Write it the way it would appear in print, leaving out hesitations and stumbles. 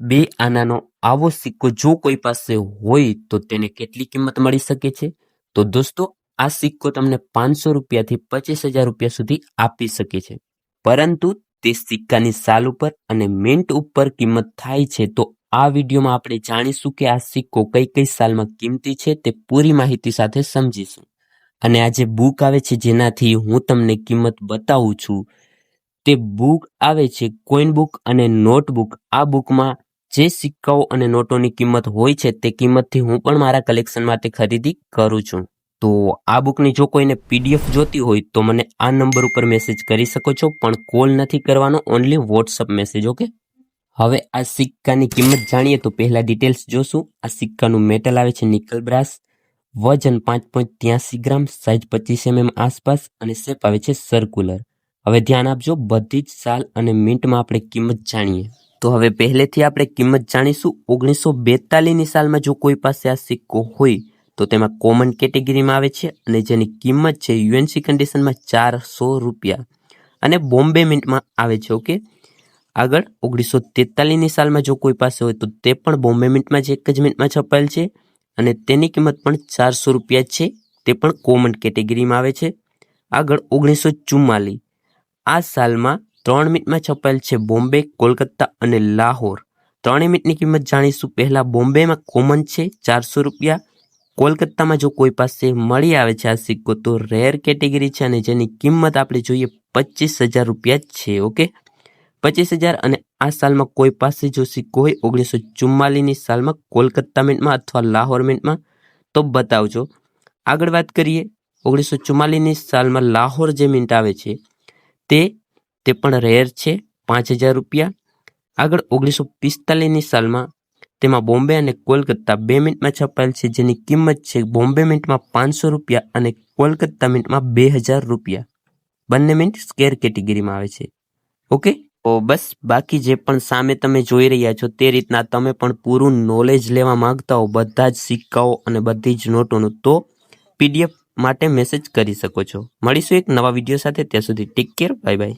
બે આનાનો આવો સિક્કો જો કોઈ પાસે હોય તો તેને કેટલી કિંમત મળી શકે છે? તો દોસ્તો, આ સિક્કો તમને 500 રૂપિયાથી 25,000 રૂપિયા સુધી આપી શકે છે, પરંતુ તે સિક્કાની સાલ ઉપર અને મિન્ટ ઉપર કિંમત થાય છે. તો આ વિડીયોમાં આપણે જાણીશું કે આ સિક્કો કઈ કઈ સાલમાં કિંમતી છે, તે પૂરી માહિતી સાથે સમજીશું. અને આ જે બુક આવે છે જેનાથી હું તમને કિંમત બતાવું છું, તે બુક આવે છે કોઈન બુક અને નોટબુક. આ બુકમાં જે સિક્કાઓ અને નોટોની કિંમત હોય છે તે કિંમતથી હું પણ મારા કલેક્શન માટે ખરીદી કરું છું. તો આ બુકની જો કોઈને PDF જોતી હોય તો મને આ નંબર ઉપર મેસેજ કરી શકો છો, પણ કોલ નથી કરવાનો, ઓનલી વોટ્સઅપ મેસેજ. ઓકે, હવે આ સિક્કાની કિંમત જાણીએ તો પહેલા ડિટેલ્સ જોશું. આ સિક્કાનું મેટલ આવે છે નિકલ બ્રાસ, વજન 5.83 ગ્રામ, સાઇઝ 25 mm આસપાસ અને શેપ આવે છે સર્ક્યુલર. હવે ધ્યાન આપજો, બધી જ સાલ અને મિન્ટમાં આપણે કિંમત જાણીએ. તો હવે પહેલેથી આપણે કિંમત જાણીશું. 1942ની સાલમાં જો કોઈ પાસે આ સિક્કો હોય તો તેમાં કોમન કેટેગરીમાં આવે છે અને જેની કિંમત છે UNC કન્ડિશનમાં 400 રૂપિયા અને બોમ્બે મિન્ટમાં આવે છે. ઓકે, આગળ 1943ની સાલમાં જો કોઈ પાસે હોય તો તે પણ બોમ્બે મિન્ટમાં જ એક જ મિન્ટમાં છપાયેલ છે અને તેની કિંમત પણ 400 રૂપિયા છે, તે પણ કોમન કેટેગરીમાં આવે છે. આગળ 1944 આ સાલમાં 3 મિનિટમાં છપાયેલ છે બોમ્બે, કોલકાતા અને લાહોર. 3 મિનિટની કિંમત જાણીશું. પહેલા બોમ્બેમાં કોમન છે 400 રૂપિયા. કોલકાતામાં જો કોઈ પાસે મળી આવે છે આ સિક્કો તો રેર કેટેગરી છે અને જેની કિંમત આપણે જોઈએ 25,000 રૂપિયા છે. ઓકે, 25,000. અને આ સાલમાં કોઈ પાસે જો સિક્કો હોય 1944ની સાલમાં કોલકાતા મિન્ટમાં અથવા લાહોર મિન્ટમાં તો બતાવજો. આગળ વાત કરીએ, 1944ની સાલમાં લાહોર જે મિન્ટ આવે છે તે પણ રેર છે, 5,000 રૂપિયા. આગળ 1945ની સાલમાં તેમાં બોમ્બે અને કોલકાતા 2 મિનિટમાં છપાયેલ છે, જેની કિંમત છે બોમ્બે મિન્ટમાં 500 રૂપિયા અને કોલકાતા મિન્ટમાં 2,000 રૂપિયા. બંને મિન્ટ સ્કેર કેટેગરીમાં આવે છે. ઓકે, તો બસ બાકી જે પણ સામે તમે જોઈ રહ્યા છો તે રીતના તમે પણ પૂરું નોલેજ લેવા માંગતા હો બધા જ સિક્કાઓ અને બધી જ નોટોનું, તો PDF માટે મેસેજ કરી શકો છો. મળીશું એક નવા વિડીયો સાથે, ત્યાં સુધી ટેક કેર, બાય બાય.